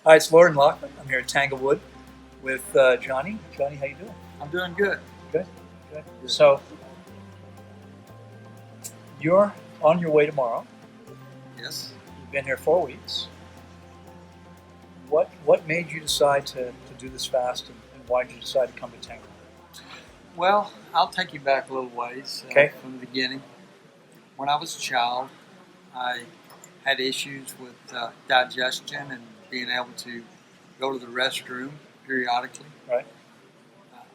Hi, it's Loren Lockman. I'm here at Tanglewood with Johnny. Johnny, how you doing? I'm doing good. Good. Good. So you're on your way tomorrow. Yes. You've been here 4 weeks. What made you decide to do this fast, and why did you decide to come to Tanglewood? Well, I'll take you back a little ways Okay. from the beginning. When I was a child, I had issues with digestion and being able to go to the restroom periodically. Right.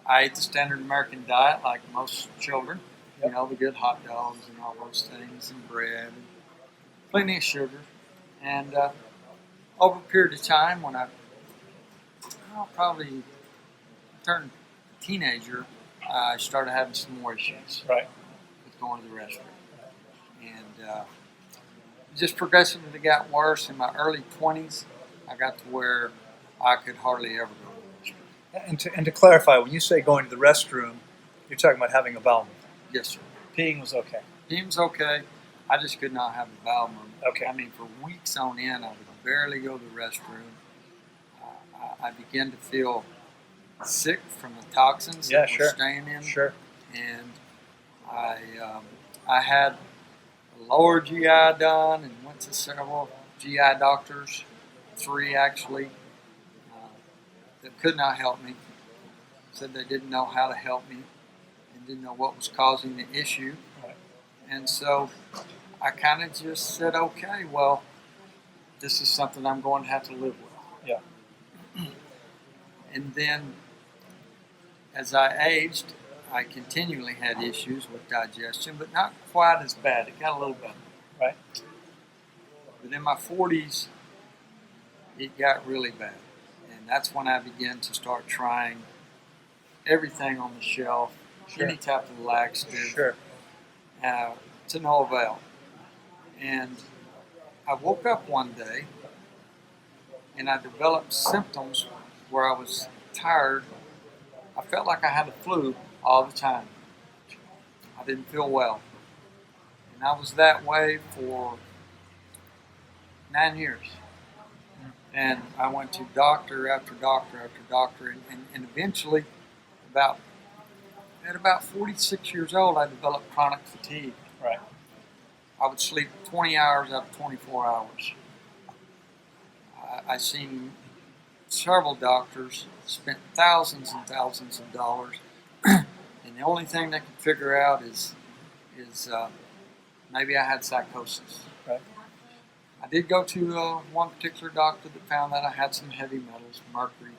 I ate the standard American diet like most children. Yep. You know, the good hot dogs and all those things, and bread, and plenty of sugar. And over a period of time, when I probably turned a teenager, I started having some more issues Right. with going to the restroom. And it just progressively got worse. In my early 20s, I got to where I could hardly ever go to the restroom. And to clarify, when you say going to the restroom, you're talking about having a bowel movement. Yes, sir. Peeing was okay. He was okay. I just could not have a bowel movement. Okay. I mean, for weeks on end, I would barely go to the restroom. I began to feel sick from the toxins that were staying in. Sure. And I had a lower GI done and went to several GI doctors, 3 actually, that could not help me. Said they didn't know how to help me and didn't know what was causing the issue. Right. And so I kind of just said, okay, well, this is something I'm going to have to live with. Yeah. And then as I aged, I continually had issues with digestion, but not quite as bad. It got a little better. Right. But in my 40s, it got really bad. And that's when I began to start trying everything on the shelf, Sure. any type of laxative, Sure. to no avail. And I woke up one day and I developed symptoms where I was tired. I felt like I had a flu all the time. I didn't feel well. And I was that way for 9 years. And I went to doctor after doctor after doctor, and eventually, at about 46 years old, I developed chronic fatigue. Right. I would sleep 20 hours out of 24 hours. I seen several doctors, spent thousands and thousands of dollars, and the only thing they could figure out is maybe I had psychosis. Right. I did go to one particular doctor that found that I had some heavy metals, mercury,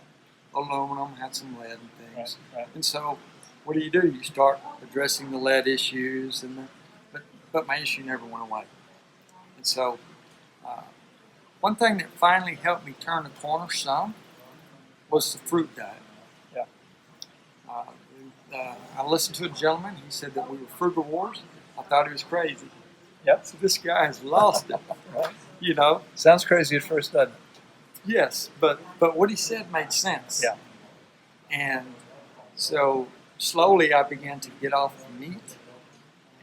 aluminum, had some lead and things. Right. Right. And so, what do? You start addressing the lead issues, but my issue never went away. And so, one thing that finally helped me turn the corner some was the fruit diet. Yeah. I listened to a gentleman. He said that we were frugivores. I thought he was crazy. Yep. So this guy has lost it. Right. You know. Sounds crazy at first, doesn't it? Yes, but what he said made sense. Yeah. And so slowly I began to get off the meat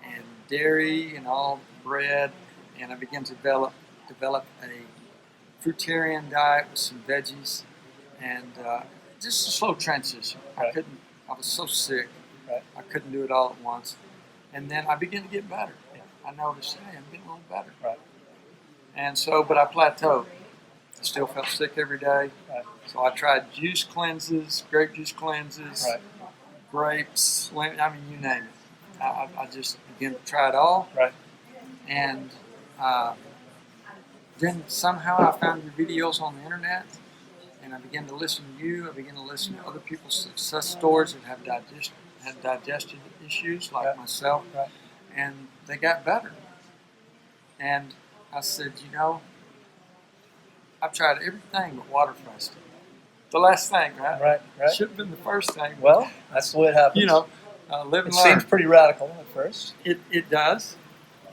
and dairy and all bread, and I began to develop a fruitarian diet with some veggies, and just a slow transition. Right. I was so sick. Right. I couldn't do it all at once. And then I began to get better. Yeah. I noticed, hey, I'm getting a little better. Right. And so, but I plateaued. I still felt sick every day. Right. So I tried juice cleanses, grape juice cleanses, Right. grapes, I mean, you name it. I just began to try it all. Right. And then somehow I found your videos on the internet, and I began to listen to you. I began to listen to other people's success stories that have digestive issues like Right. myself, Right. and they got better. And I said, I've tried everything but water fasting. The last thing, right? Right. Right. Should have been the first thing. Well, that's the way it happens. Live and It learn. seems pretty radical at first. It does,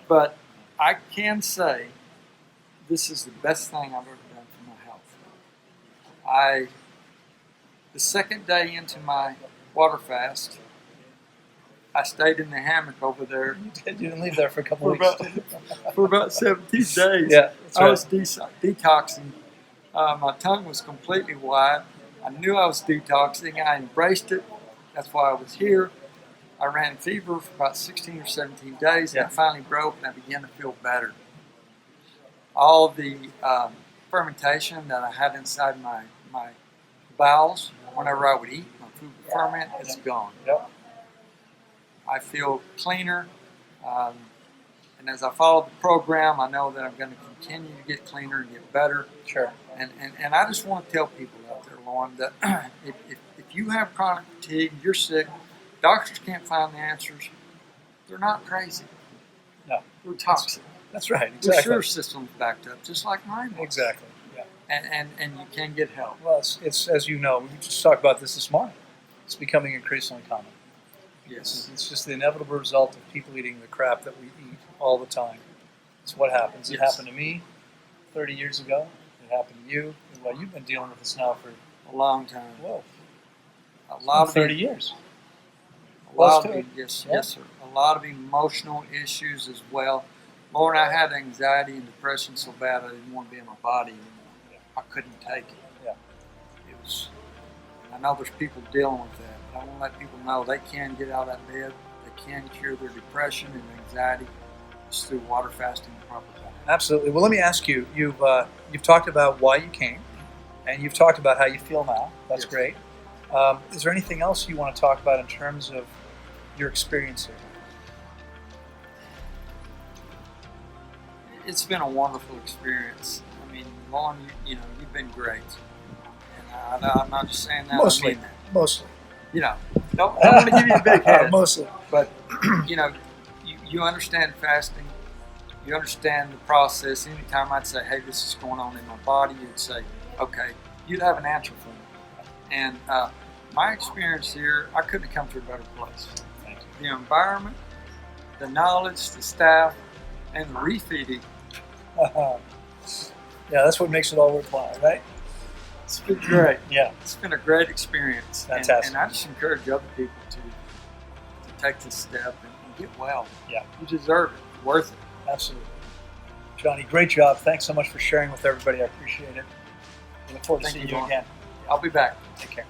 but I can say this is the best thing I've ever done for my health. The second day into my water fast, I stayed in the hammock over there You didn't leave there for a couple for weeks. about, for about 17 days. Yeah, that's I right. was detoxing My tongue was completely wide. I knew I was detoxing. I embraced it. That's why I was here. I ran fever for about 16 or 17 days, and I finally broke, and I began to feel better. All the fermentation that I had inside my bowels, whenever I would eat, my food would ferment, it's gone. Yep. I feel cleaner, and as I follow the program, I know that I'm going to continue to get cleaner and get better. Sure. And I just want to tell people out there, Loren, that if you have chronic fatigue, you're sick, doctors can't find the answers, they're not crazy. No. They're toxic. That's right. Your Exactly. sewer system's backed up, just like mine was. Exactly. Yeah. And you can get help. Well, it's as you know, we just talked about this morning. It's becoming increasingly common. Yes. It's just the inevitable result of people eating the crap that we eat all the time. It's what happens. It Yes. happened to me 30 years ago. It happened to you. Well, you've been dealing with this now for A long time. whoa, A lot of 30 years. A lot Close to of it. yes, Yeah. yes, sir. A lot of emotional issues as well. Lord, I had anxiety and depression so bad I didn't want to be in my body anymore. I couldn't take it. Yeah. It was. I know there's people dealing with that, but I want to let people know they can get out of that bed. They can cure their depression and anxiety just through water fasting and proper diet. Absolutely. Well, let me ask you. You've talked about why you came, and you've talked about how you feel now. That's Yes. great. Is there anything else you want to talk about in terms of your experience here? It's been a wonderful experience. I mean, Lauren, you've been great. And I'm not just saying that. Mostly. I mean that. Mostly. Don't want to give you a big head. Mostly. But, you understand fasting. You understand the process. Anytime I'd say, hey, this is going on in my body, you'd say, okay, you'd have an answer for me. And my experience here, I couldn't have come to a better place. Thank you. The environment, the knowledge, the staff, and the refeeding. Yeah, that's what makes it all worthwhile, right? It's been great. Yeah. It's been a great experience. Fantastic. And I just encourage other people to take this step and get well. Yeah. You deserve it. Worth it. Absolutely. Johnny, great job. Thanks so much for sharing with everybody. I appreciate it. I look forward to Thank seeing you, you Lauren. again. I'll be back. Take care.